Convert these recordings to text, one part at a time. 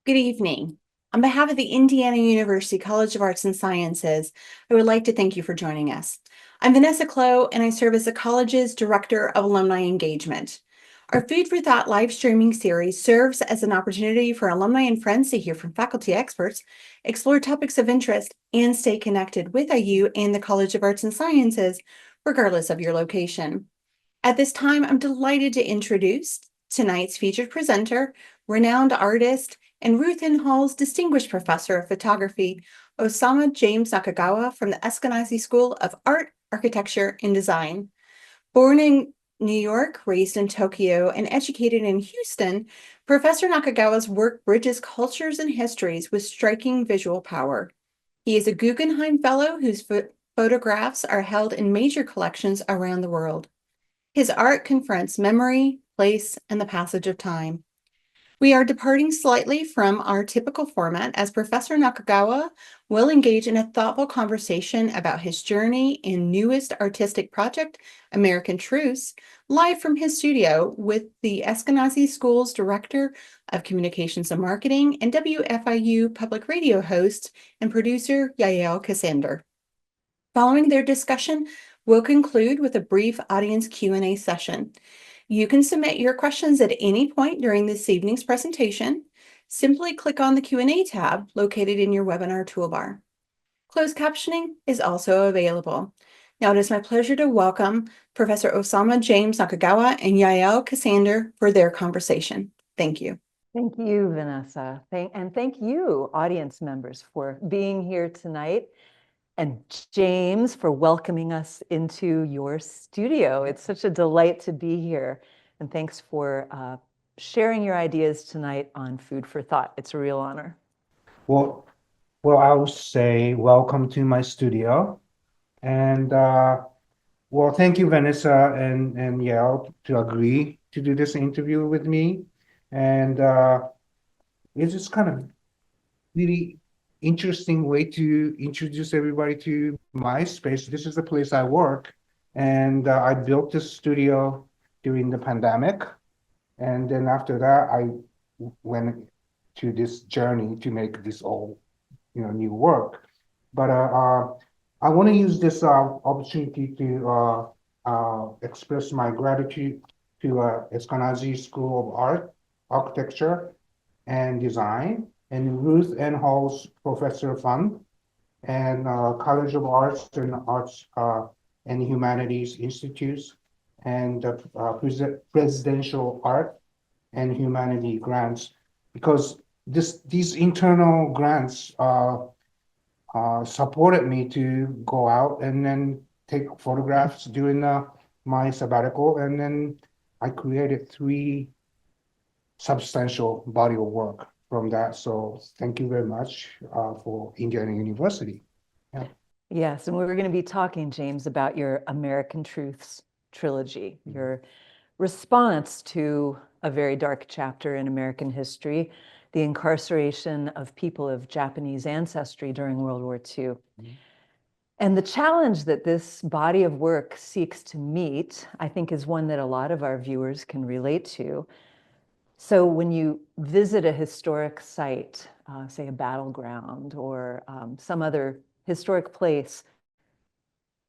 Good evening. On behalf of the Indiana University College of Arts and Sciences, I would like to thank you for joining us. I'm Vanessa Clow, and I serve as the college's Director of Alumni Engagement. Our Food for Thought live streaming series serves as an opportunity for alumni and friends to hear from faculty experts, explore topics of interest, and stay connected with IU and the College of Arts and Sciences, regardless of your location. At this time, I'm delighted to introduce tonight's featured presenter, renowned artist, and Ruth N. Hall's Distinguished Professor of Photography, Osamu James Nakagawa from the Eskenazi School of Art, Architecture, and Design. Born in New York, raised in Tokyo, and educated in Houston, Professor Nakagawa's work bridges cultures and histories with striking visual power. He is a Guggenheim Fellow whose photographs are held in major collections around the world. His art confronts memory, place, and the passage of time. We are departing slightly from our typical format as Professor Nakagawa will engage in a thoughtful conversation about his journey and newest artistic project, American Truths, live from his studio with the Eskenazi School's Director of Communications and Marketing and WFIU public radio host and producer, Yaël Ksander. Following their discussion, we'll conclude with a brief audience Q&A session. You can submit your questions at any point during this evening's presentation. Simply click on the Q&A tab located in your webinar toolbar. Closed captioning is also available. Now it is my pleasure to welcome Professor Osamu James Nakagawa and Yaël Ksander for their conversation. Thank you. Thank you, Vanessa. Thank you, audience members, for being here tonight. And James, for welcoming us into your studio. It's such a delight to be here. And thanks for sharing your ideas tonight on Food for Thought. It's a real honor. Well, I would say welcome to my studio. And well, thank you, Vanessa and Yael, to agree to do this interview with me. And it's just kind of really interesting way to introduce everybody to my space. This is the place I work, and I built this studio during the pandemic, and then after that, I went to this journey to make this all, new work. But I want to use this opportunity to express my gratitude to Eskenazi School of Art, Architecture, and Design, and Ruth N. Hall's Professor Fund, and College of Arts and Humanities Institutes, and Presidential Art and Humanity Grants, because these internal grants supported me to go out and then take photographs during my sabbatical, and then I created 3 substantial body of work from that. So thank you very much for Indiana University. Yeah. Yes, and we were going to be talking, James, about your American Truths trilogy, your response to a very dark chapter in American history, the incarceration of people of Japanese ancestry during World War II. And the challenge that this body of work seeks to meet, I think, is one that a lot of our viewers can relate to. So when you visit a historic site, say a battleground or some other historic place,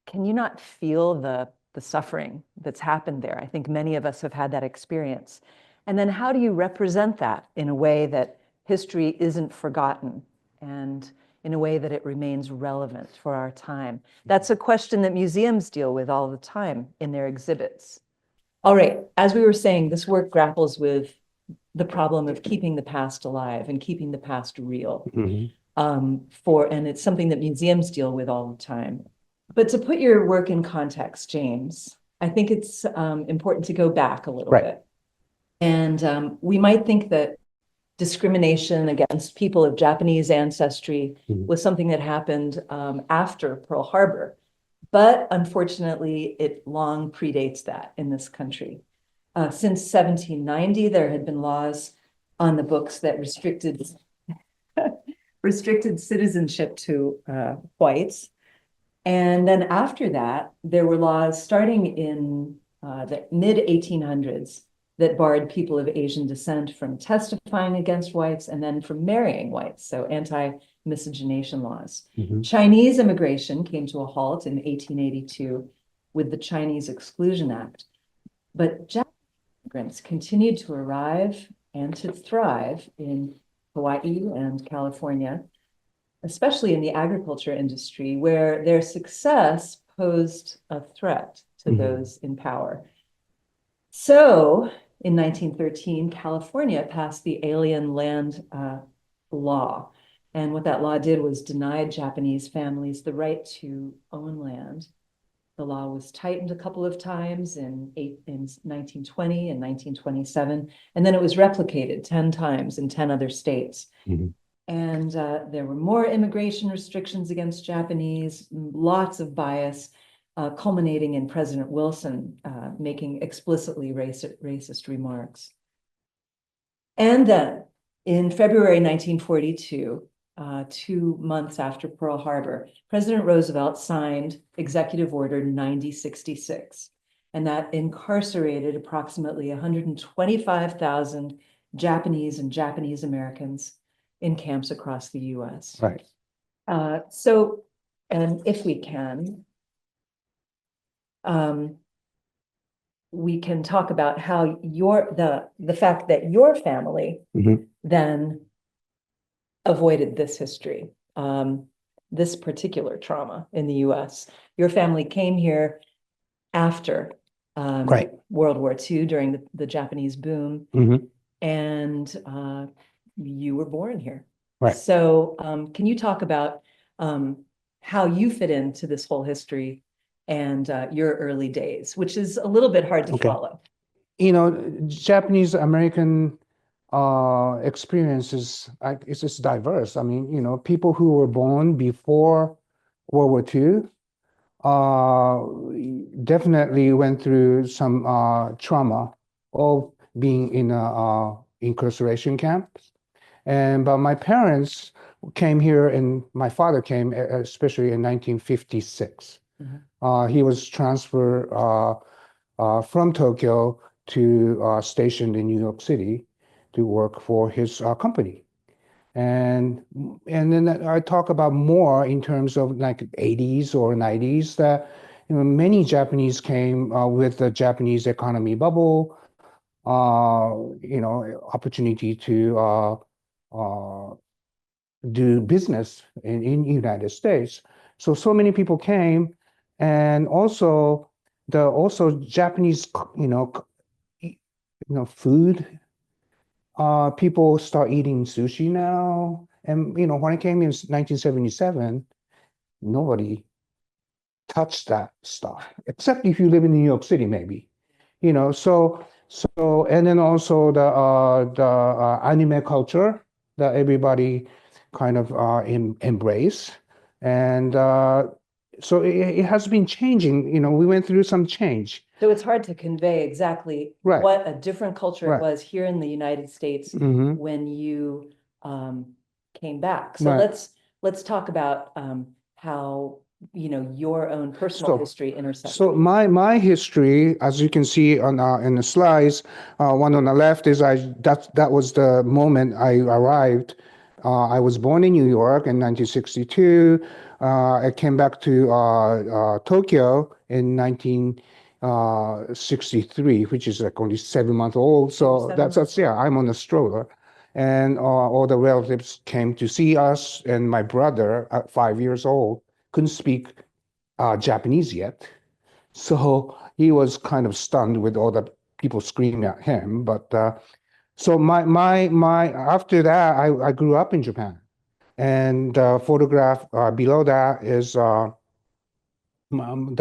can you not feel the suffering that's happened there? I think many of us have had that experience. And then how do you represent that in a way that history isn't forgotten and in a way that it remains relevant for our time? That's a question that museums deal with all the time in their exhibits. All right, as we were saying, this work grapples with the problem of keeping the past alive and keeping the past real. And it's something that museums deal with all the time. But to put your work in context, James, I think it's important to go back a little bit. And we might think that discrimination against people of Japanese ancestry was something that happened after Pearl Harbor. But unfortunately, it long predates that in this country. Since 1790, there had been laws on the books that restricted citizenship to whites. And then after that, there were laws starting in the mid-1800s that barred people of Asian descent from testifying against whites and then from marrying whites, so anti-miscegenation laws. Mhm. Chinese immigration came to a halt in 1882 with the Chinese Exclusion Act, but Japanese immigrants continued to arrive and to thrive in Hawaii and California, especially in the agriculture industry, where their success posed a threat to those in power. So in 1913, California passed the Alien Land Law. And what that law did was denied Japanese families the right to own land. The law was tightened a couple of times in 1920 and 1927, and then it was replicated 10 times in 10 other states. Mhm. And there were more immigration restrictions against Japanese, lots of bias, culminating in President Wilson making explicitly racist remarks. And then in February 1942, 2 months after Pearl Harbor, President Roosevelt signed Executive Order 9066, and that incarcerated approximately 125,000 Japanese and Japanese Americans in camps across the US. Right. So, and if we can, we can talk about how the fact that your family Mhm. then avoided this history, this particular trauma in the US. Your family came here after Right. World War II during the Japanese boom, Mhm. and you were born here. Right. So can you talk about how you fit into this whole history and your early days, which is a little bit hard to Okay. follow? You know, Japanese American experience is it's just diverse. I mean, you know, people who were born before World War II definitely went through some trauma of being in a incarceration camp. But my parents came here, and my father came especially in 1956. He was transferred from Tokyo to stationed in New York City to work for his company. And then I talk about more in terms of like 80s or 90s that many Japanese came with the Japanese economy bubble, opportunity to do business in United States. So many people came, and also Japanese food. People start eating sushi now, and when I came in 1977, nobody touched that stuff except if you live in New York City, maybe. And then also the anime culture that everybody kind of embrace, and so it has been changing. We went through some change. So it's hard to convey exactly Right. what a different culture it Right. was here in the United States Mhm. when you came back. So Right. let's talk about how your own personal history intersects. So my history, as you can see on in the slides, one on the left is that was the moment I arrived. I was born in New York in 1962. I came back to Tokyo in 1963, which is like only 7 months old. So that's yeah, I'm on a stroller. And all the relatives came to see us, and my brother, at 5 years old, couldn't speak Japanese yet. So he was kind of stunned with all the people screaming at him. But so my after that, I grew up in Japan, and the photograph below that is the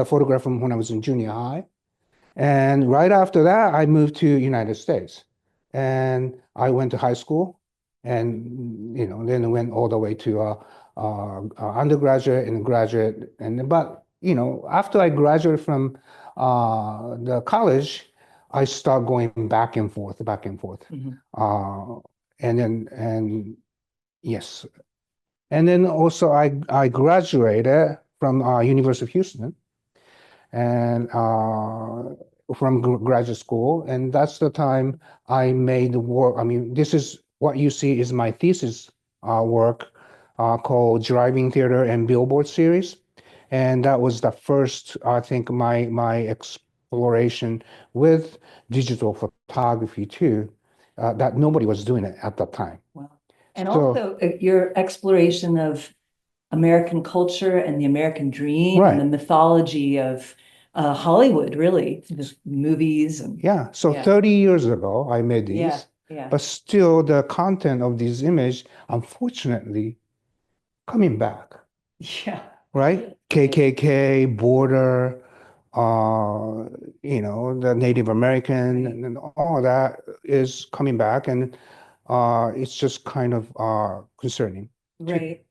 photograph from when I was in junior high. And right after that, I moved to United States, and I went to high school, and then I went all the way to undergraduate and graduate. But after I graduated from the college, I start going back and forth, back and forth, and yes, and then also I graduated from University of Houston, and from graduate school, and that's the time I made the work. I mean, this is what you see is my thesis work called Driving Theater and Billboard Series, and that was the first, I think, my exploration with digital photography too, that nobody was doing it at that time. Wow. And So- also your exploration of American culture and the American dream and the Right. mythology of Hollywood, really, the movies and Yeah, so Yeah. 30 years ago, I made these, yeah. but still the content of these images, unfortunately, coming back, Yeah. right? KKK, border, the Native American, Right. and all that is coming back, and it's just kind of concerning. Right.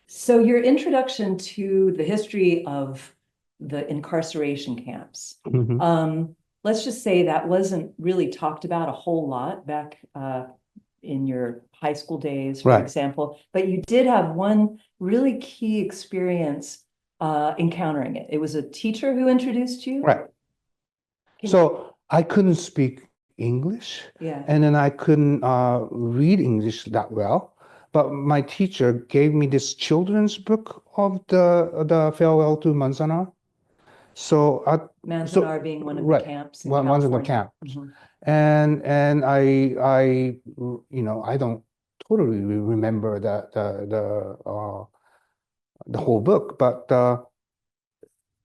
So your introduction to the history of the incarceration camps, Mhm. let's just say that wasn't really talked about a whole lot back in your high school days, for Right. example, but you did have one really key experience encountering it. It was a teacher who introduced you? Right. Can- So I couldn't speak English, Yeah. and then I couldn't read English that well. But my teacher gave me this children's book of the Farewell to Manzanar. So Manzanar being one of the right, camps in one of the California. camps, Mhm. and I don't totally remember the whole book, but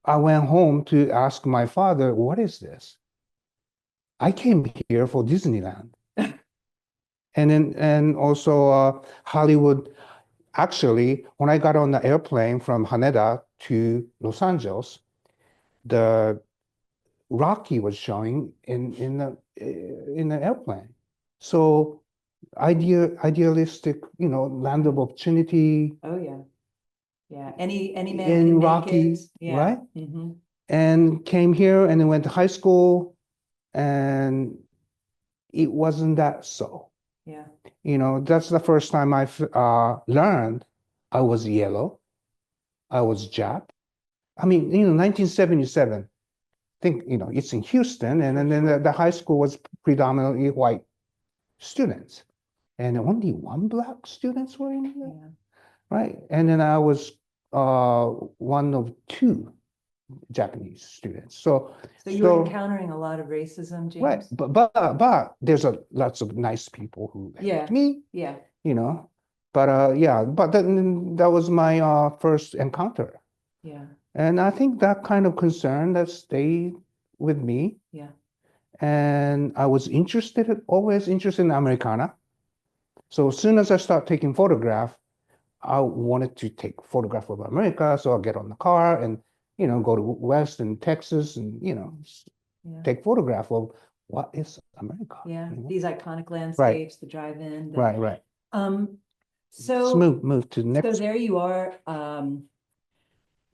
I went home to ask my father, "What is this?" I came here for Disneyland. And also Hollywood. Actually, when I got on the airplane from Haneda to Los Angeles, the Rocky was showing in the airplane. So idealistic, land of opportunity Oh, yeah. Yeah. Any man in can make Rocky, it. Yeah. right? Mhm. And came here and then went to high school, and it wasn't that so. Yeah. That's the first time I learned I was yellow, I was Jap. I mean, 1977, think, it's in Houston, and then the high school was predominantly white students, and only one black students were in there, Yeah. right? And then I was one of two Japanese students. So you were encountering a lot of racism, right, James? but there's lots of nice people who Yeah. helped me. Yeah. But yeah, but then that was my first encounter. Yeah. And I think that kind of concern that stayed with me. Yeah. And I was always interested in Americana. So as soon as I start taking photograph, I wanted to take photograph of America. So I'll get on the car and, go to West and Texas and, Yeah. take photograph of what is America. Yeah. These iconic Right, landscapes, the drive-in. right. Let's So move to the so next. there you are,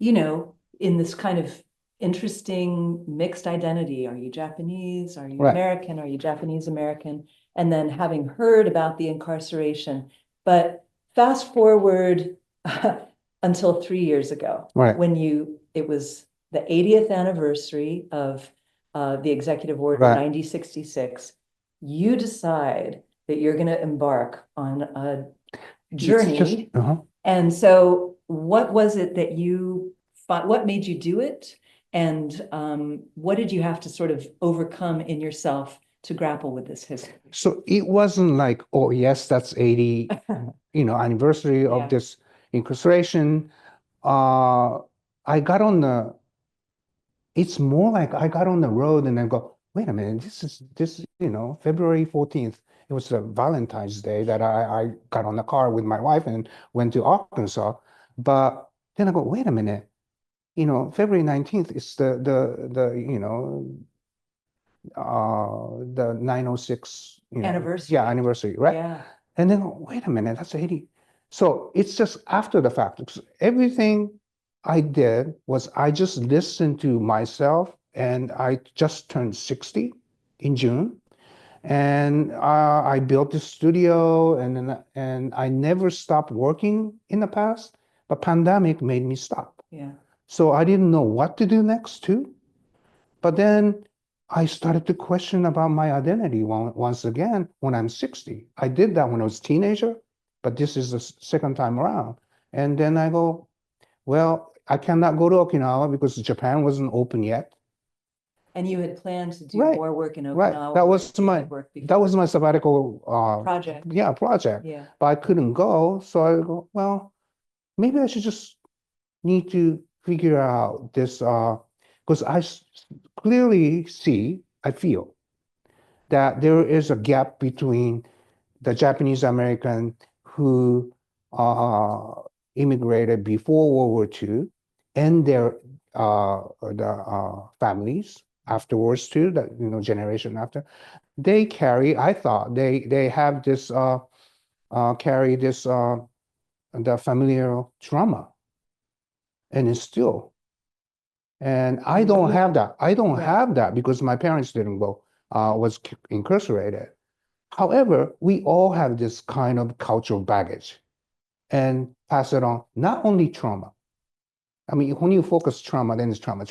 in this kind of interesting mixed identity. Are you Japanese? Are you Right. American? Are you Japanese American? And then having heard about the incarceration, but fast forward until 3 years ago, Right. when it was the 80th anniversary of the Executive Order Right. 9066. You decide that you're going to embark on a journey. And so what was it that you thought, what made you do it? And what did you have to sort of overcome in yourself to grapple with this history? So it wasn't like, oh yes, that's 80, anniversary Yeah. of this incarceration. I got on it's more like I got on the road and then go, wait a minute, this, February 14th. It was a Valentine's Day that I got on the car with my wife and went to Arkansas. But then I go, wait a minute, February 19th is the 906 Anniversary. yeah, anniversary, right? Yeah. And then wait a minute, that's 80. So it's just after the fact. Everything I did was I just listened to myself, and I just turned 60 in June. And I built this studio, and I never stopped working in the past, but pandemic made me stop. Yeah. So I didn't know what to do next too. But then I started to question about my identity once again when I'm 60. I did that when I was a teenager, but this is the second time around. And then I go, well, I cannot go to Okinawa because Japan wasn't open yet. And you had planned to do Right, more work in right. Okinawa. That where was you my had worked that was before. my sabbatical Project. project. Yeah. But I couldn't go, so I go, well, maybe I should just need to figure out this because clearly see, I feel that there is a gap between the Japanese American who immigrated before World War II and their families afterwards too, that generation after. They carry, I thought they have this carry this the familial trauma and it's still. And I don't have that. I don't Right. have that because my parents didn't go, was incarcerated. However, we all have this kind of cultural baggage and pass it on, not only trauma. I mean, when you focus trauma, then it's trauma,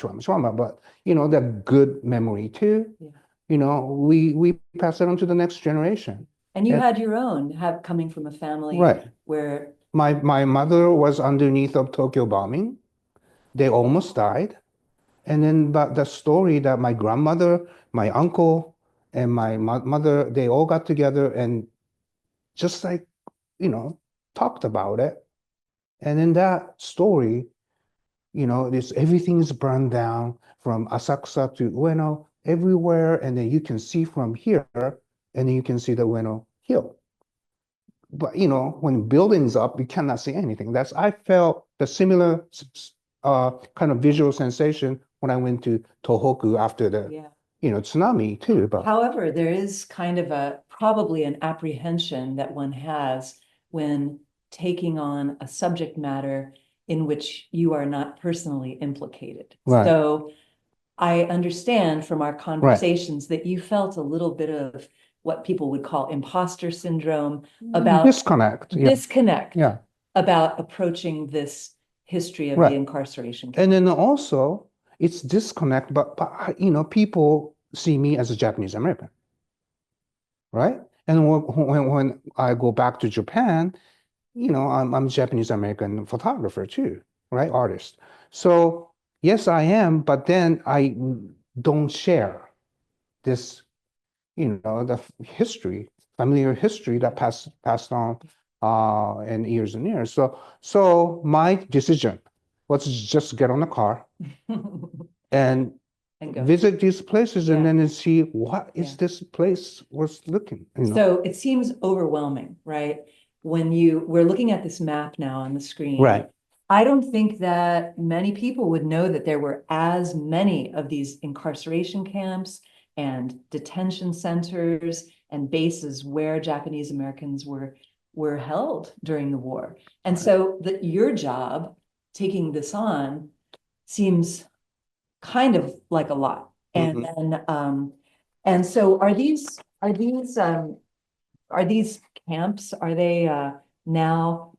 but the good memory too. Yeah. We pass it on to the next generation. And you had your own, coming from a family Right. where My mother was underneath of Tokyo bombing. They almost died. And then, but the story that my grandmother, my uncle, and my mother, they all got together and just like, talked about it. And in that story, this everything's burned down from Asakusa to Ueno, everywhere. And then you can see from here, and then you can see the Ueno Hill. But when buildings up, you cannot see anything. I felt the similar kind of visual sensation when I went to Tohoku after the tsunami too. But however, there is kind of probably an apprehension that one has when taking on a subject matter in which you are not personally implicated. Right. So I understand from our conversations that you felt a little bit of what people would call imposter syndrome about disconnect. Yeah. About approaching this history of Right. the incarceration. And then also it's disconnect, but people see me as a Japanese American, right? And when I go back to Japan, I'm a Japanese American photographer too, right? Artist. So yes, I am, but then I don't share this, the history, familiar history that passed on in years and years. So my decision was to just get on the car and go. visit these places and Yeah. then see what is this place was looking. So it seems overwhelming, right? When we're looking at this map now on the screen. Right. I don't think that many people would know that there were as many of these incarceration camps and detention centers and bases where Japanese Americans were held during the war. And so that your job taking this on seems kind of like a lot. And then and so are these camps, are they now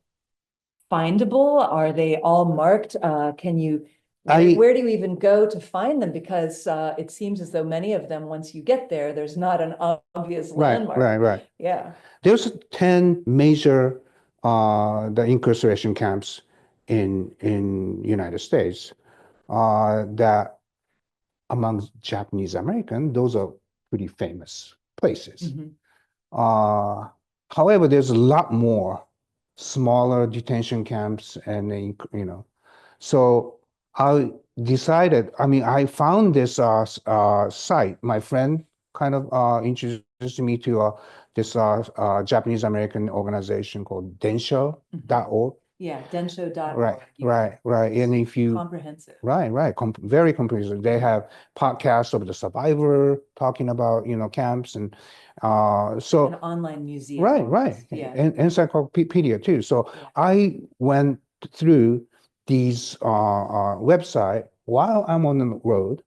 findable? Are they all marked? Can you, where do you even go to find them? Because it seems as though many of them, once you get there, there's not an obvious landmark. Right. Yeah. There's 10 major the incarceration camps in United States that among Japanese American, those are pretty famous places. However, there's a lot more smaller detention camps and so I decided, I found this site. My friend kind of introduced me to this Japanese American organization called densho.org. Yeah, densho.org. Right. And if you comprehensive. Right. Very comprehensive. They have podcasts of the survivor talking about, camps and so an online museum. Right. Yeah. And encyclopedia too. So I went through these website while I'm on the road,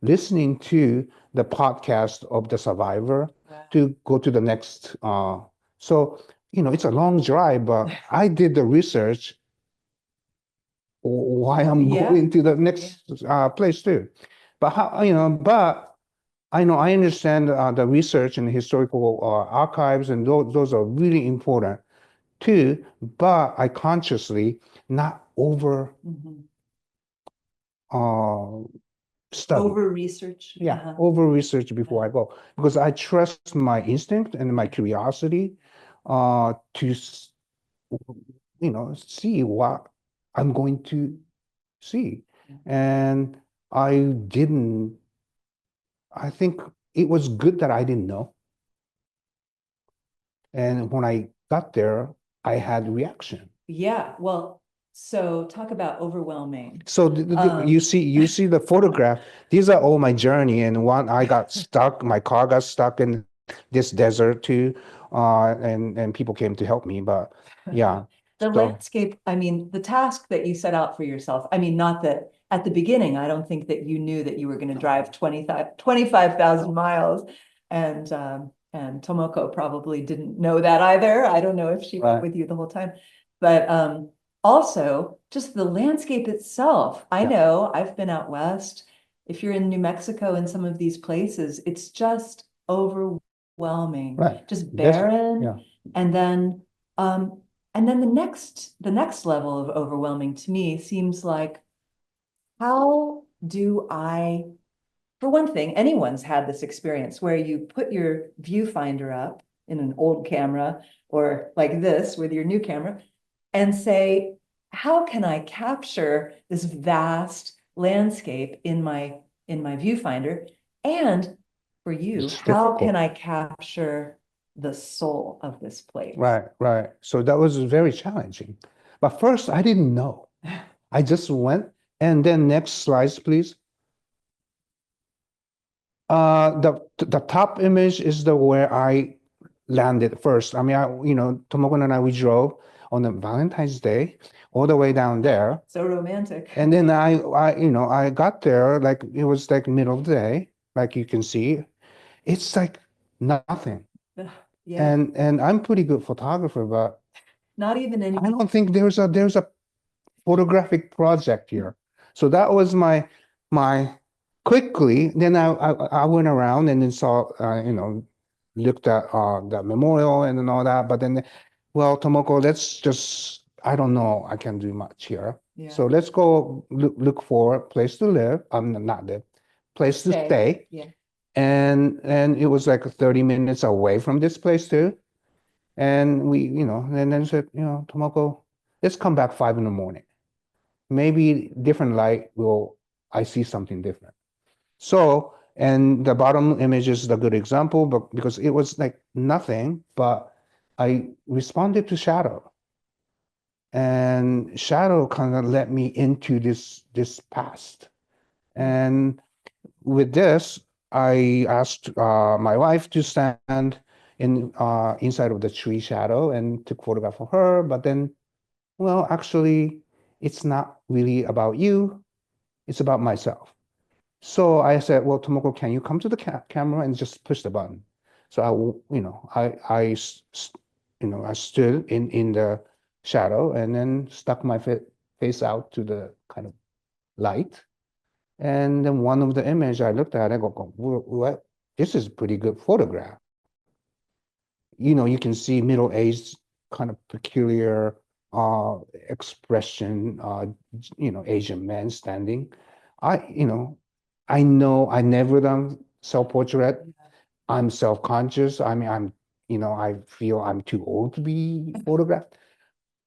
listening to the podcast of the survivor to go to the next. So it's a long drive, but I did the research why I'm going to the next place too. But but I know, I understand the research and historical archives, and those are really important too, but I consciously not over uh, study. Over research. Yeah, over research before I go, because I trust my instinct and my curiosity to see what I'm going to see. And I didn't, I think it was good that I didn't know. And when I got there, I had reaction. Yeah, well, so talk about overwhelming. So you see the photograph. These are all my journey, and one I got stuck. My car got stuck in this desert too, and people came to help me. But yeah, The so landscape, I mean, the task that you set out for yourself, I mean, not that at the beginning, I don't think that you knew that you were going to drive 25,000 miles. And Tomoko probably didn't know that either. I don't know if she went Right. with you the whole time. But also just the landscape itself. I Yeah. know I've been out west. If you're in New Mexico in some of these places, it's just overwhelming, Right. just Desert. barren. Yeah. And then the next level of overwhelming to me seems like, how do I, for one thing, anyone's had this experience where you put your viewfinder up in an old camera or like this with your new camera and say, how can I capture this vast landscape in my viewfinder? And for you, It's how can difficult. I capture the soul of this place? Right, right. So that was very challenging. But first, I didn't know. I just went, and then next slides, please. The top image is the where I landed first. I mean, Tomoko and I, we drove on a Valentine's Day all the way down there. So romantic. And then I got there, like it was like middle of the day, like you can see. It's like nothing. Yeah, And I'm pretty good photographer, but not even any. I don't think there's a photographic project here. So that was my quickly. Then I went around and then saw looked at the memorial and then all that. But then, well, Tomoko, let's just I don't know. I can't do much here. Yeah. So let's go look for a place to live. Not live, place to stay. Yeah. And it was like 30 minutes away from this place too. And and then said, Tomoko, let's come back 5 in the morning. Maybe different light I see something different. So, and the bottom image is the good example, but because it was like nothing, but I responded to shadow. And shadow kind of led me into this past. And with this, I asked my wife to stand inside of the tree shadow and took photograph of her. But then, well, actually, it's not really about you. It's about myself. So I said, well, Tomoko, can you come to the camera and just push the button? So I stood in the shadow and then stuck my face out to the kind of light. And then one of the image I looked at, I go, what? This is a pretty good photograph. You can see middle-aged, kind of peculiar expression, Asian man standing. I know I never done self-portrait. I'm self-conscious. I mean, I feel I'm too old to be photographed.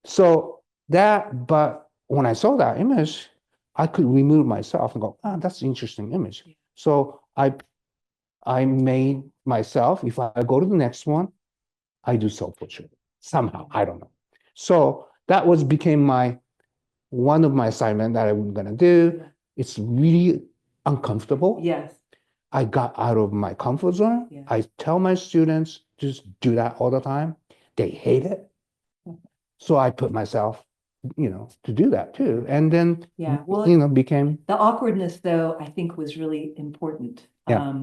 So but when I saw that image, I could remove myself and go, that's an interesting image. So I made myself, if I go to the next one, I do self-portrait somehow. I don't know. So that became one of my assignment that I'm gonna do. It's really uncomfortable. Yes. I got out of my comfort zone. Yeah. I tell my students just do that all the time. They hate it. So I put myself, to do that too. And then, Yeah. Well, became. the awkwardness, though, I think was really important. Yeah.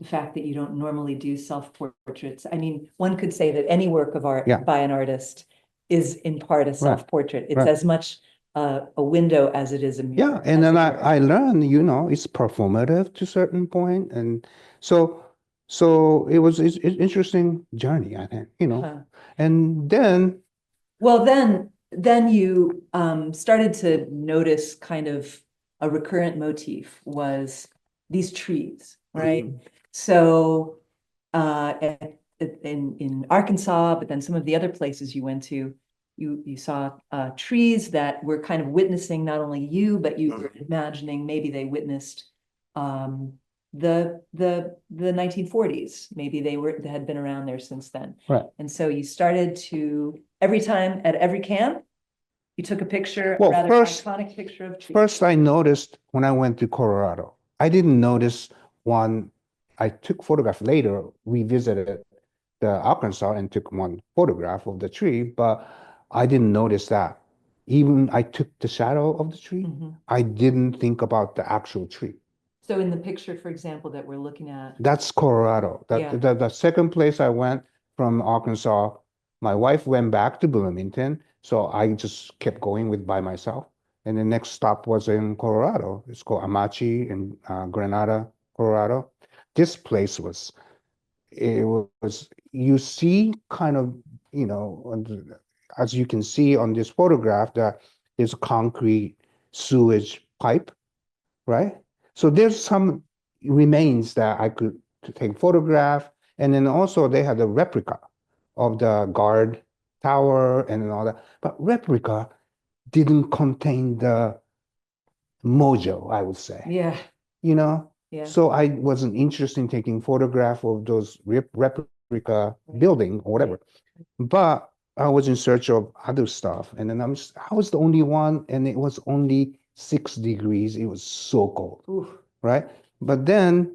The fact that you don't normally do self-portraits. I mean, one could say that any work of art Yeah. by an artist is in part a self-portrait. It's Right. as much a window as it is a Yeah, mirror. and as then it were. I learned, it's performative to a certain point, and so it was it's interesting journey, I think, Huh. and then Well, then you started to notice kind of a recurrent motif was these trees, right? So in Arkansas, but then some of the other places you went to, you saw trees that were kind of witnessing not only you, but you were imagining maybe they witnessed um, the 1940s. Maybe they had been around there since then. right. And so you started to, every time at every camp, you took a picture, a Well, rather iconic picture of trees. first I noticed when I went to Colorado. I didn't notice one. I took photograph later. We visited the Arkansas and took one photograph of the tree, but I didn't notice that. Even I took the shadow of the tree. Mhm. I didn't think about the actual tree. So in the picture, for example, that we're looking at, That's Colorado. Yeah. The second place I went from Arkansas, my wife went back to Bloomington, so I just kept going with by myself. And the next stop was in Colorado. It's called Amachi in Granada, Colorado. This place it was, you see kind of, as you can see on this photograph, that there's a concrete sewage pipe, right? So there's some remains that I could take photograph, and then also they had a replica of the guard tower and all that. But replica didn't contain the mojo, I would say. yeah, You know, yeah. so I wasn't interested in taking photograph of those replica building or whatever. But I was in search of other stuff, and then I was the only one, and it was only 6 degrees. It was so cold, Oof. right? But then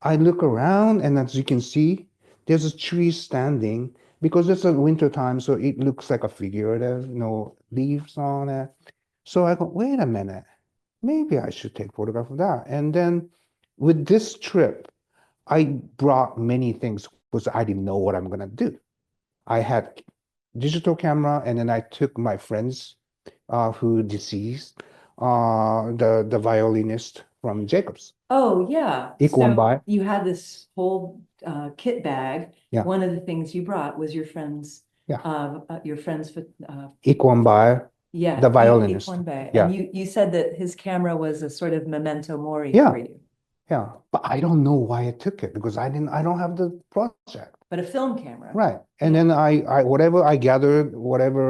I look around, and as you can see, there's a tree standing because it's a winter time, so it looks like a figurative, leaves on it. So I go, wait a minute, maybe I should take photograph of that. And then with this trip, I brought many things because I didn't know what I'm gonna do. I had digital camera, and then I took my friends who deceased, the violinist from Jacobs. Oh, yeah. Ikwambai. So you had this whole kit bag. Yeah. One of the things you brought was your friend's, Yeah. your friend's, Ikwambai, yeah, the violinist. Ikwanbe. Yeah. And you said that his camera was a sort of memento mori Yeah. for you, Yeah, but I don't know why I took it because I don't have the project. but a film camera. Right. And then I whatever I gathered, whatever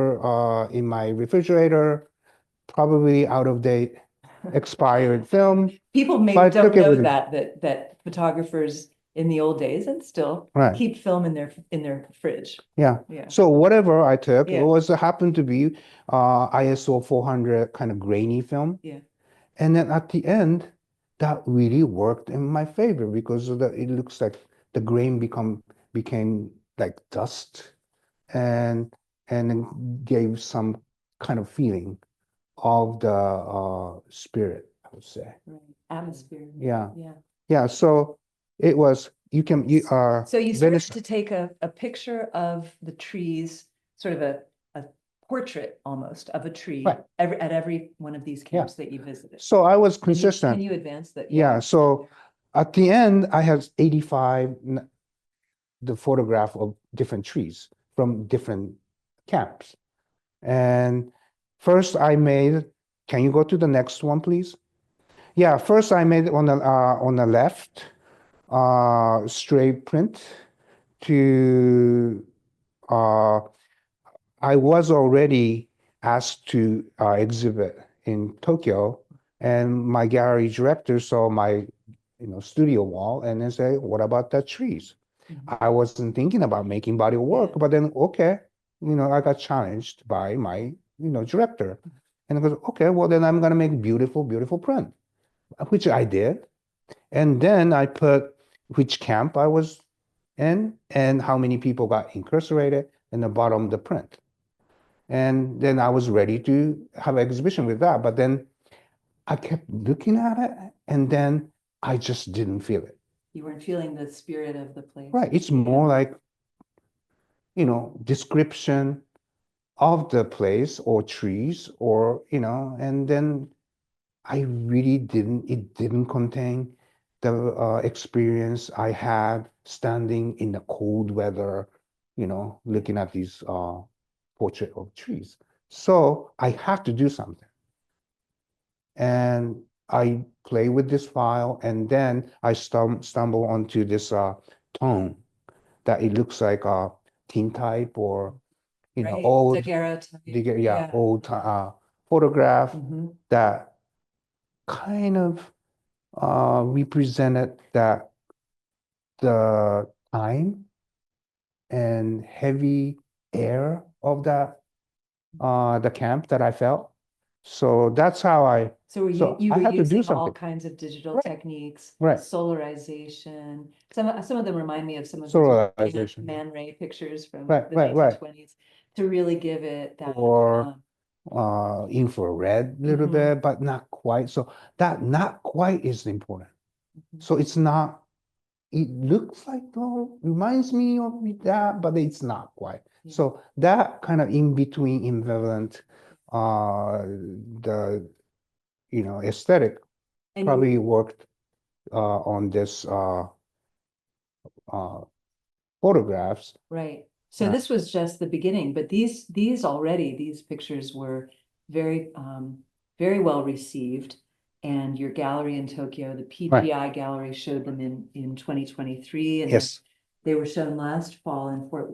in my refrigerator, probably out of date, expired film. People But I maybe don't took it know with me. that photographers in the old days and still Right. keep film in their fridge. Yeah. Yeah. So whatever I took, it Yeah. happened to be ISO 400 kind of grainy film. Yeah. And then at the end, that really worked in my favor because it looks like the grain became like dust and it gave some kind of feeling of the spirit, I would say. Right. Atmosphere. Yeah. Yeah. Yeah. So it was So you started Venice. to take a picture of the trees, sort of a portrait almost of a tree Right. at every one of these camps that you visited. So I was Can you, consistent. can you advance that? Yeah. So at the end, I had 85 the photograph of different trees from different camps. And first I made, can you go to the next one, please? Yeah, first I made on the left, straight print to, I was already asked to exhibit in Tokyo, and my gallery director saw my, studio wall and then say, what about the trees? I wasn't thinking about making body of work, but then, okay, I got challenged by my, director. And I goes, okay, well, then I'm going to make beautiful, beautiful print, which I did. And then I put which camp I was in and how many people got incarcerated in the bottom of the print. And then I was ready to have an exhibition with that. But then I kept looking at it, and then I just didn't feel it. You weren't feeling the spirit of the place. Right. It's more like, description, of the place or trees or, and then it didn't contain the experience I had standing in the cold weather, looking at these portrait of trees. So I had to do something. And I play with this file, and then I stumble onto this tone that it looks like a tintype or, Right. old, Daguerreotype. old photograph Mhm. that kind of represented the time and heavy air of the camp that I felt. So that's how So you I were had to do using all something. kinds of digital Right. techniques, Right. solarization. Some of them remind me of some of the Solarization. Man Ray pictures from Right, the right, right. 1920s to really give it that Or infrared a little bit, but not quite. So that not quite is important. So it's not, it looks like, oh, reminds me of that, but it's not quite. Yeah. So that kind of in between ambivalent, the aesthetic And probably worked on this photographs. right. So this was just the beginning, but these pictures were very very well received. And your gallery in Tokyo, the PGI gallery, showed them in 2023, and Yes. they were shown last fall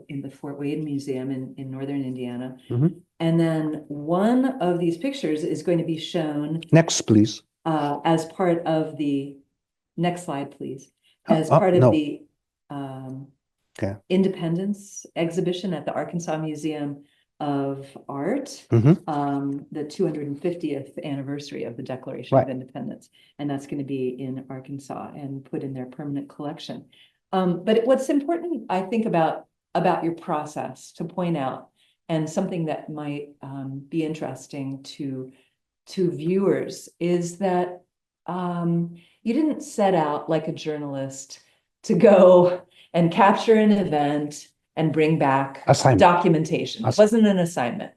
in the Fort Wayne Museum in northern Indiana. Mhm. And then one of these pictures is going to be shown Next, please. as part of the next slide, please. As Oh, part of no. the Okay. Independence exhibition at the Arkansas Museum of Art, Mhm. the 250th anniversary of the Declaration Right. of Independence. And that's going to be in Arkansas and put in their permanent collection. But what's important, I think, about your process to point out, and something that might be interesting to viewers, is that you didn't set out like a journalist to go and capture an event and bring back Assignment. documentation. It wasn't an assignment.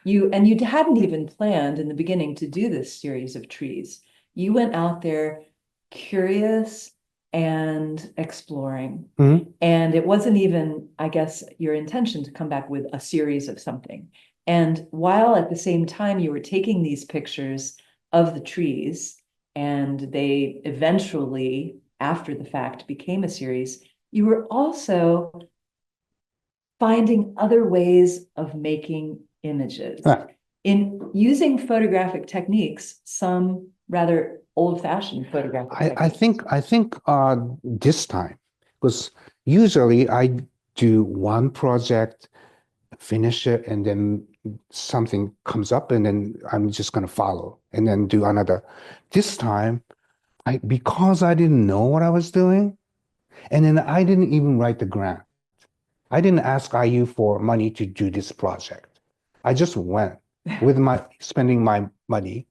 You hadn't even planned in the beginning to do this series of trees. You went out there curious and exploring. Mhm. And it wasn't even, I guess, your intention to come back with a series of something. And while at the same time you were taking these pictures of the trees, and they eventually, after the fact, became a series, you were also finding other ways of making images. Right. In using photographic techniques, some rather old-fashioned photographic techniques. I think this time, because usually I do one project, finish it, and then something comes up, and then I'm just gonna follow and then do another. This time, because I didn't know what I was doing, and then I didn't even write the grant. I didn't ask IU for money to do this project. I just went with spending my money,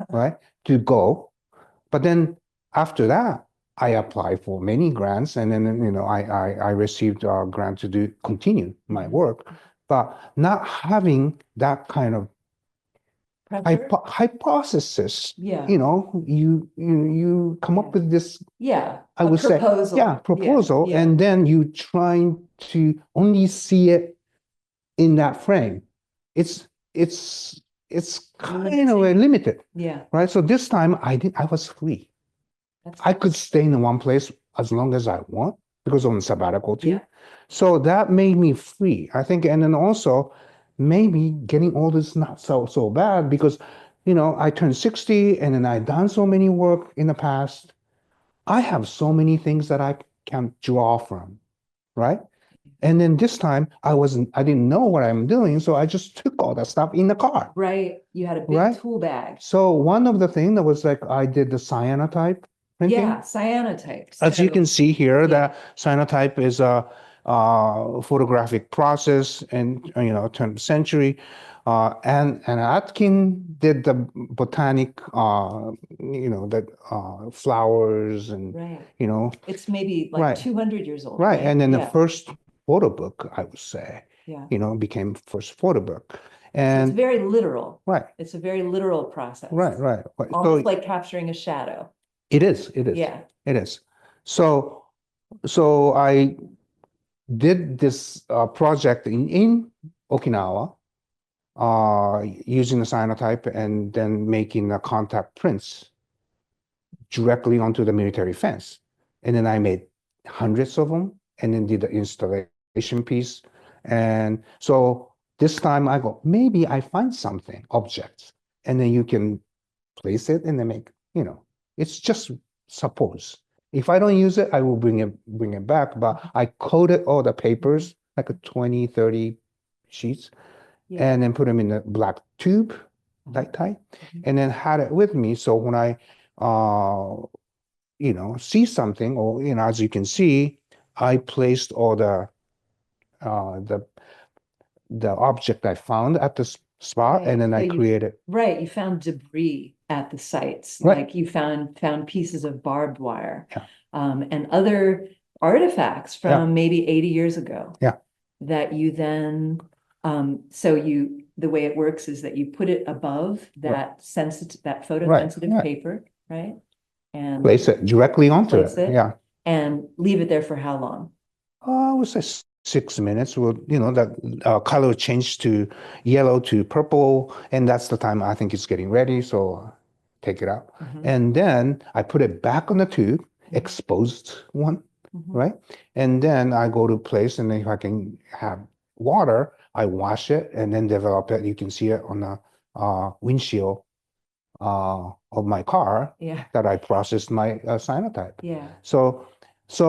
right, to go. But then after that, I applied for many grants, and then I received a grant to continue my work, but not having that kind of hypothesis. Yeah. You come up with this. Yeah. I would say, proposal, Yeah. and then you trying to only see it in that frame. It's kind of limited. Yeah. Right. So this time I was free. I could stay in one place as long as I want because I'm on sabbatical too. Yeah. So that made me free, I think. And then also maybe getting old is not so bad because, I turned 60 and then I've done so many work in the past. I have so many things that I can draw from, right? And then this time I didn't know what I'm doing. So I just took all that stuff in the car. Right. You had a big tool bag. So one of the things that was like, I did the cyanotype printing. Yeah, cyanotype. As you can see here, the cyanotype is a photographic process and, turn of the century. And Atkin did the botanic, the flowers and, Right. It's maybe like 200 years old. Right. And then the first photo book, I would say, Yeah. became first photo book. It's And very literal. right, It's a very literal process. right. Almost So like capturing a shadow. it is. Yeah. It is. So I did this project in Okinawa, using the cyanotype and then making the contact prints directly onto the military fence. And then I made hundreds of them and then did the installation piece. And so this time I go, maybe I find something, objects, and then you can place it and then make, it's just suppose. If I don't use it, I will bring it back. But I coated all the papers, like a 20, 30 sheets, Yeah. and then put them in a black tube, like tight, and then had it with me. So when I see something, or as you can see, I placed all the object I found at the spot, Right. and then So I created. Right, you found debris at the sites, Right. like you found pieces of barbed wire, Yeah. and other artifacts from Yeah. maybe 80 years ago. Yeah. That you then, the way it works is that you put it above that photosensitive Right. paper, right? And Place it directly onto place it. it. Yeah. And leave it there for how long? I would say 6 minutes. Will the color changed to yellow to purple, and that's the time I think it's getting ready. So take it out, and then I put it back on the tube, exposed one, right? And then I go to place, and if I can have water, I wash it and then develop it. You can see it on the windshield of my car Yeah. that I processed my cyanotype. Yeah. So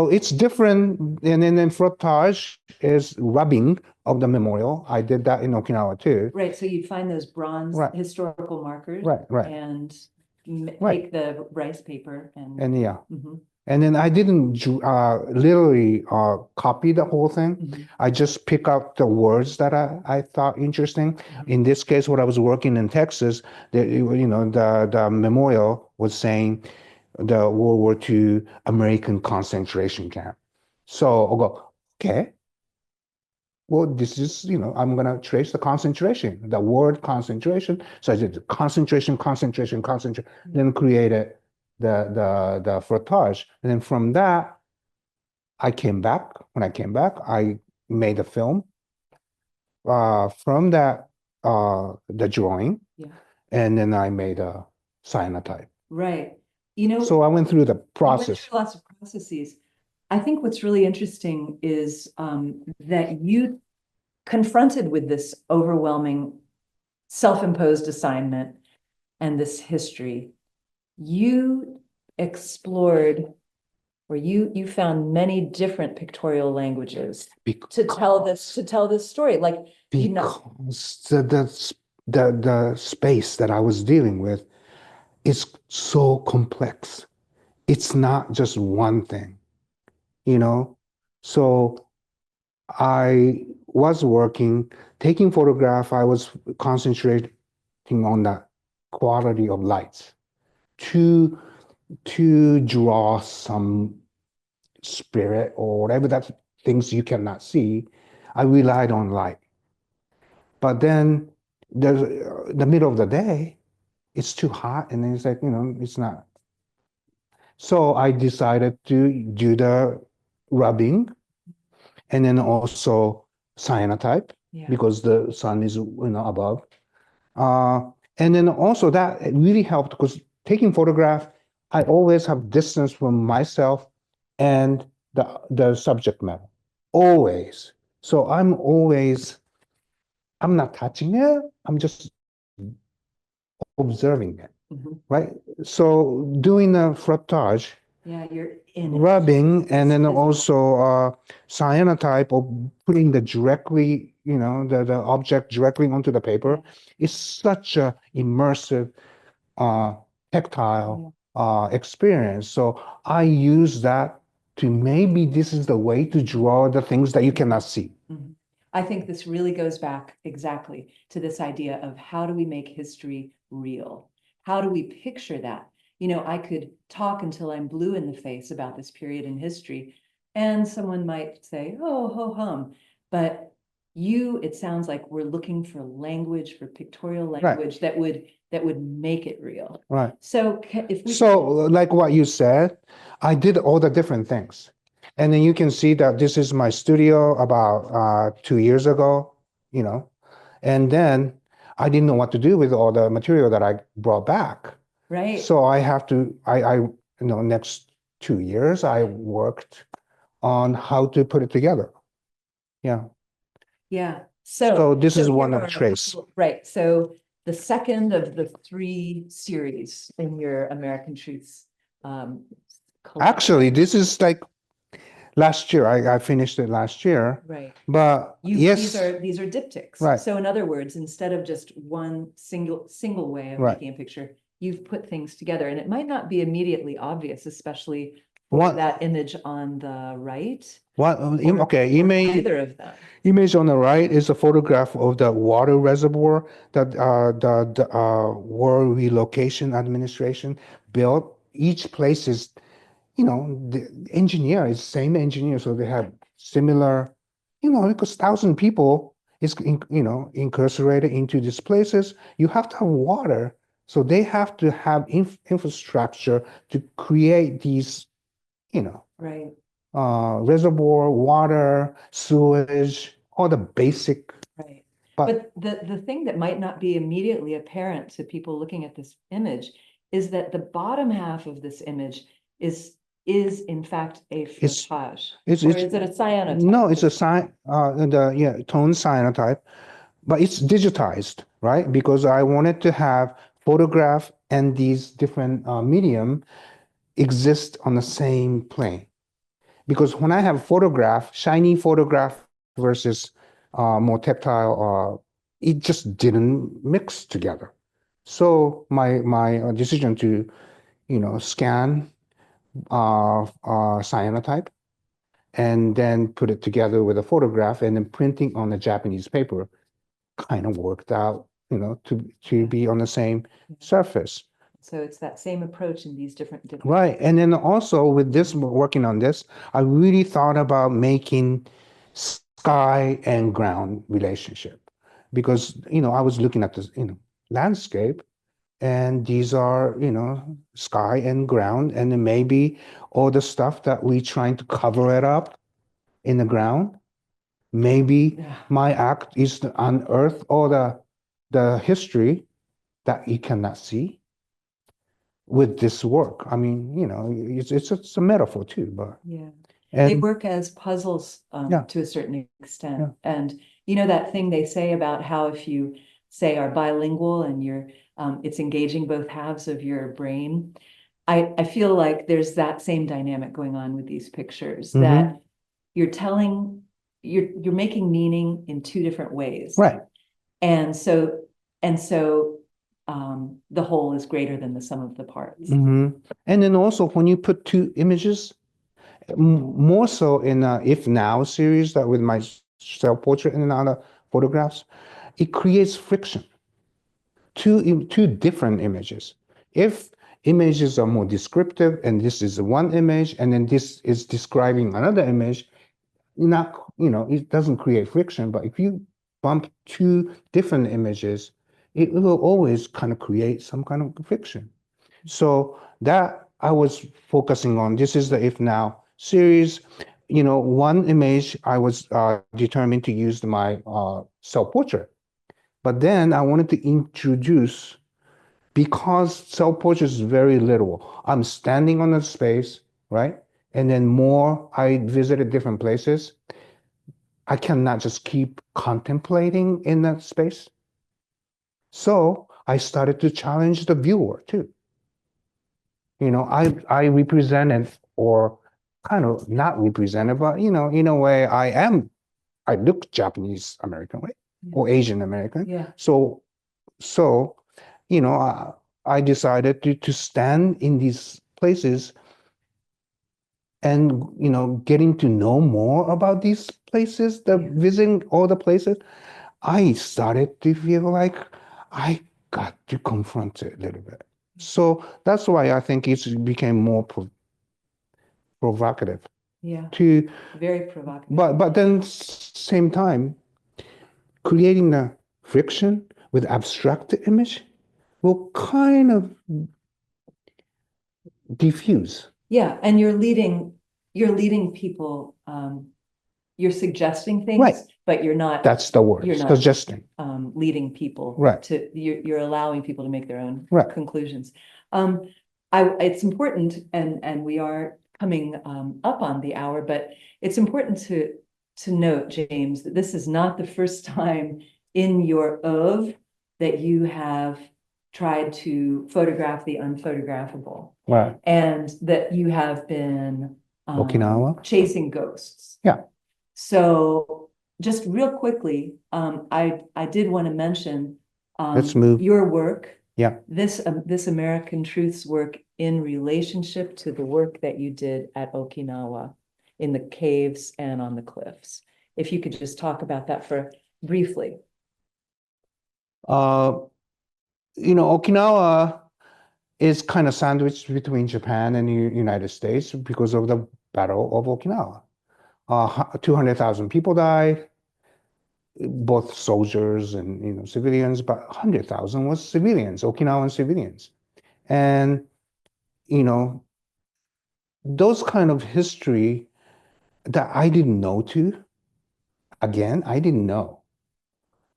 it's different, and then frottage is rubbing of the memorial. I did that in Okinawa too. Right, so you'd find those bronze Right. historical markers. Right. And Right. take the rice paper and. And yeah, Mhm. and then I didn't literally copy the whole thing. I just pick out the words that I thought interesting. In this case, when I was working in Texas, the memorial was saying the World War II American concentration camp. So I'll go, okay, well, this is, I'm going to trace the concentration, the word concentration. So I did concentration, then created the frottage. And then from that, when I came back, I made a film from that, the drawing. Yeah. And then I made a cyanotype. Right. So I went through the You went process. through lots of processes. I think what's really interesting is that you confronted with this overwhelming self-imposed assignment and this history. You explored, or you found many different pictorial languages to tell this story. Like, because the space that I was dealing with is so complex. It's not just one thing, So I was taking photograph. I was concentrating on the quality of lights to draw some spirit or whatever that things you cannot see. I relied on light. But then there's the middle of the day, it's too hot, and then it's like, it's not. So I decided to do the rubbing and then also cyanotype because the sun is, above. And then also that really helped because taking photograph, I always have distance from myself and the subject matter, always. So I'm not touching it. I'm just observing it, right? So doing the frottage, you're in rubbing, and then also cyanotype or putting the object directly onto the paper is such a immersive, tactile experience. So I use that to maybe this is the way to draw the things that you cannot see. I think this really goes back exactly to this idea of how do we make history real? How do we picture that? I could talk until I'm blue in the face about this period in history, and someone might say, oh, ho hum. But it sounds like we're looking for language, for pictorial language that would make it real. Right. So if we So, like what you said, I did all the different things. And then you can see that this is my studio about 2 years ago, you know. And then I didn't know what to do with all the material that I brought back. right. So I have to, next 2 years, I worked on how to put it together. Yeah. Yeah. So this is here one of are the a traits. couple- Right. So the second of the 3 series in your American Truths collection. Actually, this is like last year. I finished it last year. Right. But yes, These are diptychs. Right. So in other words, instead of just one single way of Right. making a picture, you've put things together, and it might not be immediately obvious, especially for What- that image on the right. what? Okay, or image either of them. image on the right is a photograph of the water reservoir that the War Relocation Administration built. Each place is, the engineer is same engineer, so they have similar, because 1,000 people is incarcerated into these places. You have to have water, so they have to have infrastructure to create these, Right. reservoir, water, sewage, all the basic. Right. But But the thing that might not be immediately apparent to people looking at this image is that the bottom half of this image is in fact a It's- frottage. it's Or it's is it a cyanotype? no, it's a tone cyanotype, but it's digitized, right? Because I wanted to have photograph and these different medium exist on the same plane. Because when I have photograph, shiny photograph versus more tactile, it just didn't mix together. So my decision to, scan cyanotype and then put it together with a photograph and then printing on a Japanese paper kind of worked out, to be on the same surface. So it's that same approach in these different. Right. And then also with this, working on this, I really thought about making sky and ground relationship because, I was looking at this, landscape and these are, sky and ground, and then maybe all the stuff that we trying to cover it up in the ground. Maybe Yeah. my act is to unearth all the history that you cannot see with this work. I mean, it's a metaphor too, but Yeah. They and work as puzzles Yeah. to a certain extent. Yeah. And you know that thing they say about how if you say are bilingual and you're it's engaging both halves of your brain. I feel like there's that same dynamic going on with these pictures that you're making meaning in 2 different ways. right. And so the whole is greater than the sum of the parts. And then also when you put 2 images, more so in If Now series that with my self-portrait and other photographs, it creates friction. Two different images. If images are more descriptive and this is one image and then this is describing another image, it doesn't create friction. But if you bump 2 different images, it will always kind of create some kind of friction. So that I was focusing on. This is the If Now series. One image I was determined to use my self-portrait. But then I wanted to introduce, because self-portrait is very literal. I'm standing on a space, right? And then more, I visited different places. I cannot just keep contemplating in that space. So I started to challenge the viewer too. I represented, or kind of not represented, but in a way I look Japanese American, right? Or Asian American. Yeah. So I decided to stand in these places and getting to know more about these places, visiting all the places. I started to feel like I got to confront it a little bit. So that's why I think it became more provocative. Yeah. To Very provocative. but then same time, creating the friction with abstract image will kind of diffuse. Yeah, and you're leading people, you're suggesting Right. things, but you're not, That's the word, You're not- suggesting. leading people Right. you're allowing people to make their own Right. conclusions. It's important, and we are coming up on the hour, but it's important to note, James, that this is not the first time in your oeuvre that you have tried to photograph the unphotographable, Right. and that you have been Okinawa? chasing ghosts. Yeah. So just real quickly, I did want to mention Let's move. your work. Yeah. This American Truths work in relationship to the work that you did at Okinawa in the caves and on the cliffs. If you could just talk about that for briefly. Okinawa is kind of sandwiched between Japan and the United States because of the Battle of Okinawa. 200,000 people died, both soldiers and civilians, but 100,000 was civilians, Okinawan civilians. And those kind of history that I didn't know too. Again, I didn't know.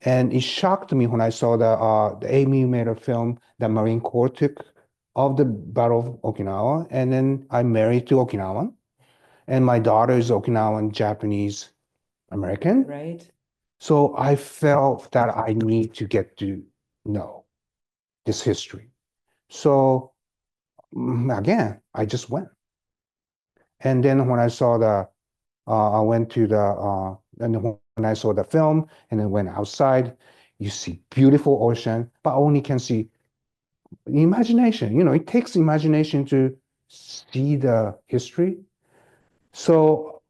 And it shocked me when I saw the 8mm film that Marine Corps took of the Battle of Okinawa. And then I married to Okinawan. And my daughter is Okinawan Japanese American. Right. So I felt that I need to get to know this history. So again, I just went. And then when I saw I went to and when I saw the film and then went outside, you see beautiful ocean, but only can see imagination. It takes imagination to see the history. So,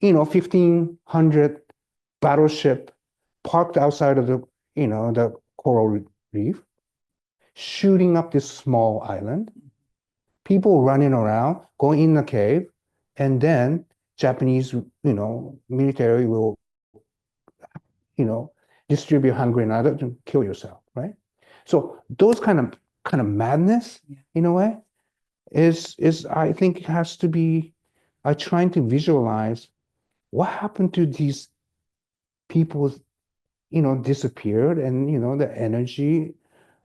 1,500 battleship parked outside of the coral reef, shooting up this small island, people running around, going in the cave, and then Japanese, military will, distribute hand grenade to kill yourself, right? So those kind of madness, in a way, is I think has to be. I trying to visualize what happened to these people, disappeared, and the energy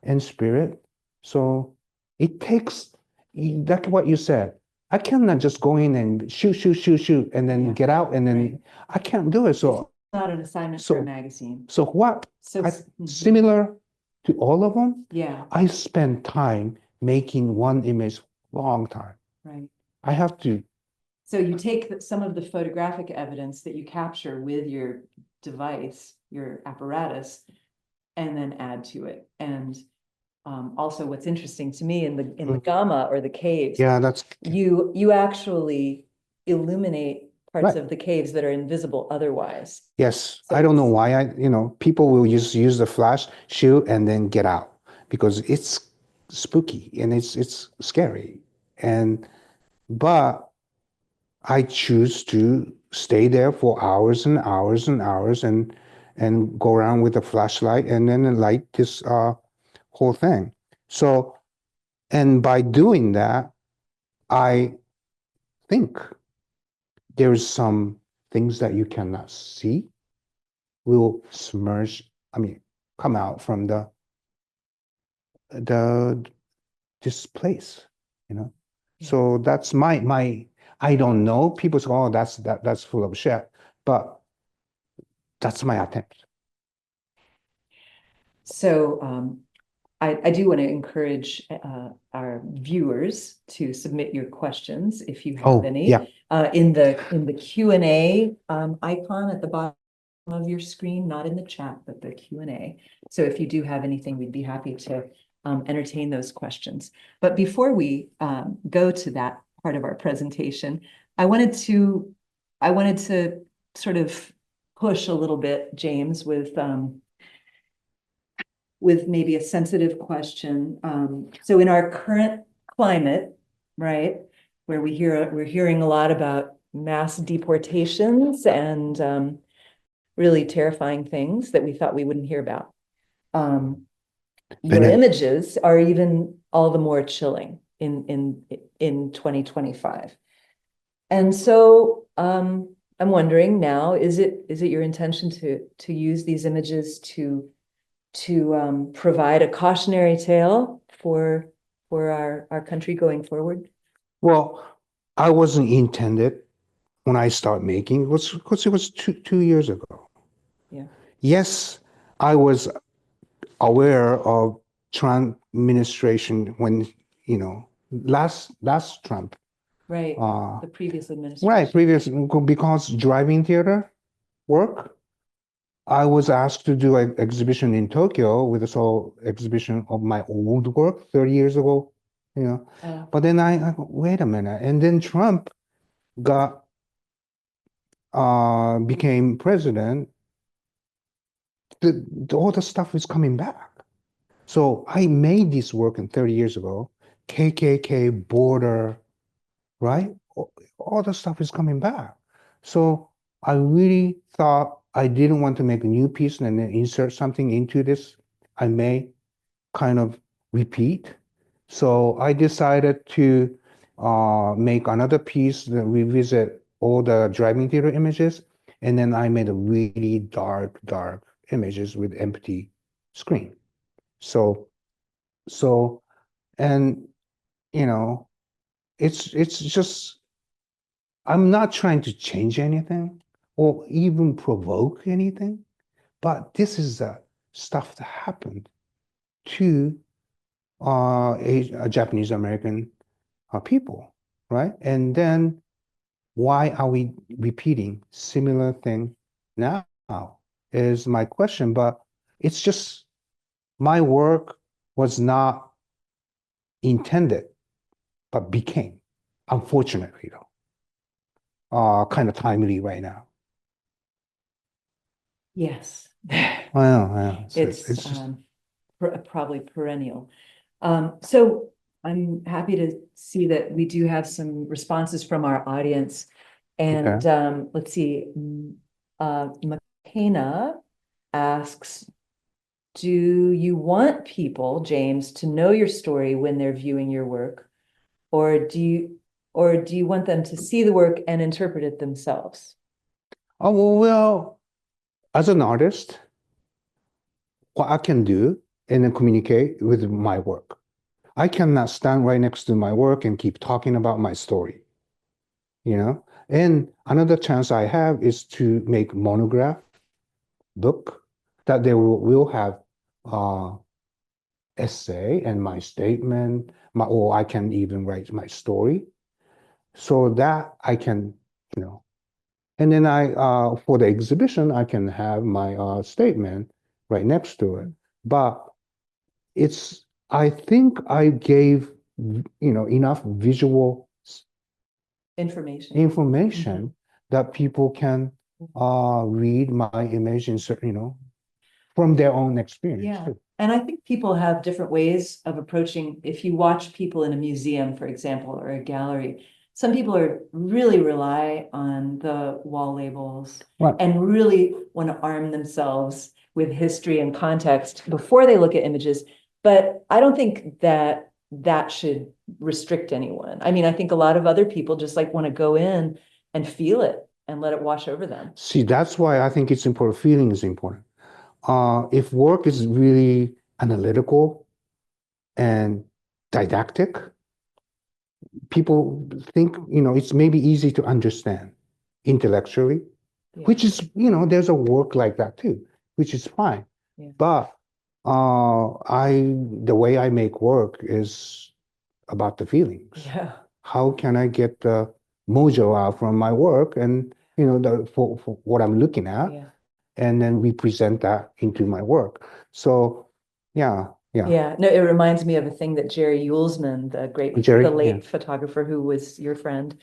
and spirit. So it takes that's what you said. I cannot just go in and shoot, and then get out, and then I can't do it. So Not an assignment for a magazine. So what? So Similar to all of them, yeah, I spend time making one image long time. right. I have to. So you take some of the photographic evidence that you capture with your device, your apparatus, and then add to it. And also what's interesting to me in the Gama or the caves, Yeah, that's you actually illuminate parts Right. of the caves that are invisible otherwise. Yes. So I don't know it's- why people will just use the flash, shoot, and then get out because it's spooky and it's scary. But I choose to stay there for hours and hours and hours and go around with a flashlight and then light this whole thing. So, and by doing that, I think there's some things that you cannot see will submerge, come out from the this place, So that's my I don't know. People say, oh, that's full of shit. But that's my attempt. So I do want to encourage our viewers to submit your questions if you have any. Yeah. In the Q&A icon at the bottom of your screen, not in the chat, but the Q&A. So if you do have anything, we'd be happy to entertain those questions. But before we go to that part of our presentation, I wanted to sort of push a little bit, James, with maybe a sensitive question. So in our current climate, right, where we're hearing a lot about mass deportations and really terrifying things that we thought we wouldn't hear about. Your Bennett. images are even all the more chilling in 2025. And so I'm wondering now, is it your intention to use these images to provide a cautionary tale for our country going forward? Well, I wasn't intended when I started making, because it was two years ago. Yeah. Yes, I was aware of Trump administration when, last Trump. Right. Uh, The previous administration. right, previous, because driving theater work, I was asked to do an exhibition in Tokyo with this whole exhibition of my old work 30 years ago, But then I go, wait a minute. And then Trump got became president. All the stuff is coming back. So I made this work in 30 years ago. KKK, border, right? All the stuff is coming back. So I really thought I didn't want to make a new piece and then insert something into this. I may kind of repeat. So I decided to make another piece that revisit all the driving theater images. And then I made a really dark images with empty screen. So, and it's just, I'm not trying to change anything or even provoke anything, but this is the stuff that happened to a Japanese American people, right? And then why are we repeating similar thing now is my question, but it's just my work was not intended, but became, unfortunately though, kind of timely right now. Yes. I know. It's just probably perennial. So I'm happy to see that we do have some responses from our audience. And let's see, McKenna asks, do you want people, James, to know your story when they're viewing your work? Or do you want them to see the work and interpret it themselves? Oh, well, as an artist, what I can do and then communicate with my work. I cannot stand right next to my work and keep talking about my story, And another chance I have is to make monograph book that they will have essay and my statement, or I can even write my story, so that I can, and then for the exhibition I can have my statement right next to it. But I think I gave, enough visual information that people can read my image and, from their own experience. Yeah. And I think people have different ways of approaching. If you watch people in a museum, for example, or a gallery, some people really rely on the wall labels and really want to arm themselves with history and context before they look at images. But I don't think that should restrict anyone. I mean, I think a lot of other people just want to go in and feel it and let it wash over them. See, that's why I think it's important. Feeling is important. If work is really analytical and didactic, people think, it's maybe easy to understand intellectually, which is, there's a work like that too, which is fine. But the way I make work is about the feelings. How can I get the mojo out from my work and, for what I'm looking at, and then represent that into my work. So, yeah. No, it reminds me of a thing that Jerry Yulesman, the late photographer who was your friend,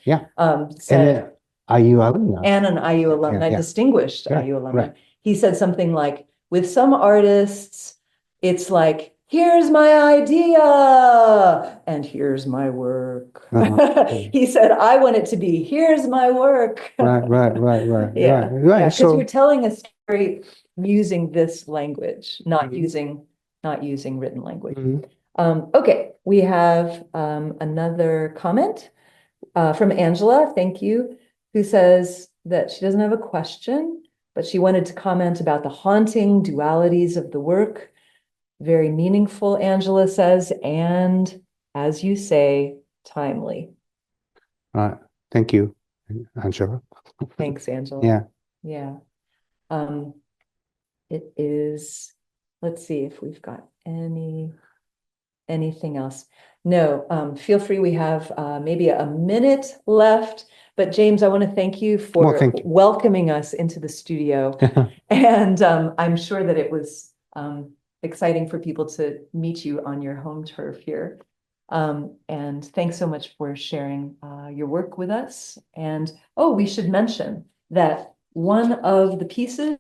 said. IU alumni. And an IU alumni, distinguished IU alumni. He said something like, with some artists, it's like here's my idea, and here's my work. He said, I want it to be, here's my work. Right. Yeah, Right. because So, you're telling a story using this language, not Mhm. using written language. Mhm. Okay, we have another comment from Angela, thank you, who says that she doesn't have a question, but she wanted to comment about the haunting dualities of the work. Very meaningful, Angela says, and as you say, timely. Thank you, Angela. Thanks, Angela. Yeah. Yeah. Um, it is, let's see if we've got anything else. No, feel free. We have maybe a minute left. But James, I want to thank you Well, for thank you. welcoming us into the studio. And I'm sure that it was exciting for people to meet you on your home turf here. And thanks so much for sharing your work with us. And oh, we should mention that one of the pieces,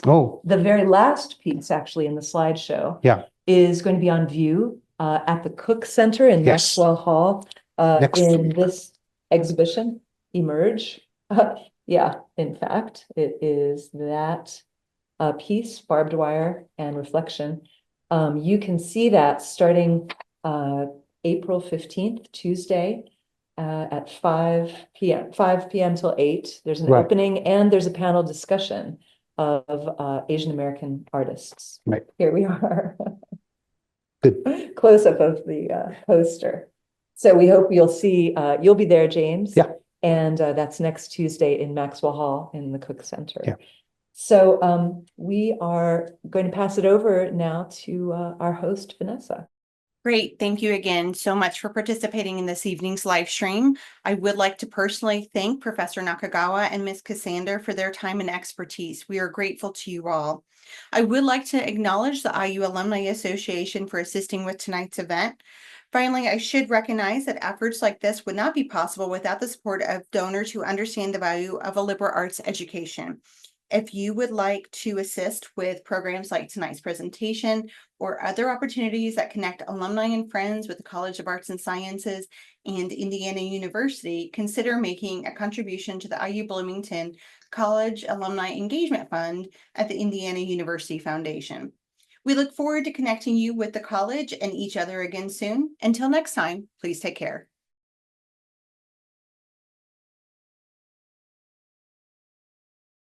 Oh, the very last piece actually in the slideshow, yeah. is going to be on view at the Cook Center in Yes. Maxwell Hall Next in week. this exhibition, Emerge. Yeah, in fact, it is that piece, barbed wire and reflection. You can see that starting April 15th, Tuesday, at 5 p.m. till 8. There's an Right. opening and there's a panel discussion of Asian American artists. Right. Here we are. Good. Close up of the poster. So we hope you'll be there, James. Yeah. And that's next Tuesday in Maxwell Hall in the Cook Center. Yeah. So we are going to pass it over now to our host, Vanessa. Great. Thank you again so much for participating in this evening's live stream. I would like to personally thank Professor Nakagawa and Ms. Ksander for their time and expertise. We are grateful to you all. I would like to acknowledge the IU Alumni Association for assisting with tonight's event. Finally, I should recognize that efforts like this would not be possible without the support of donors who understand the value of a liberal arts education. If you would like to assist with programs like tonight's presentation or other opportunities that connect alumni and friends with the College of Arts and Sciences and Indiana University, consider making a contribution to the IU Bloomington College Alumni Engagement Fund at the Indiana University Foundation. We look forward to connecting you with the college and each other again soon. Until next time, please take care.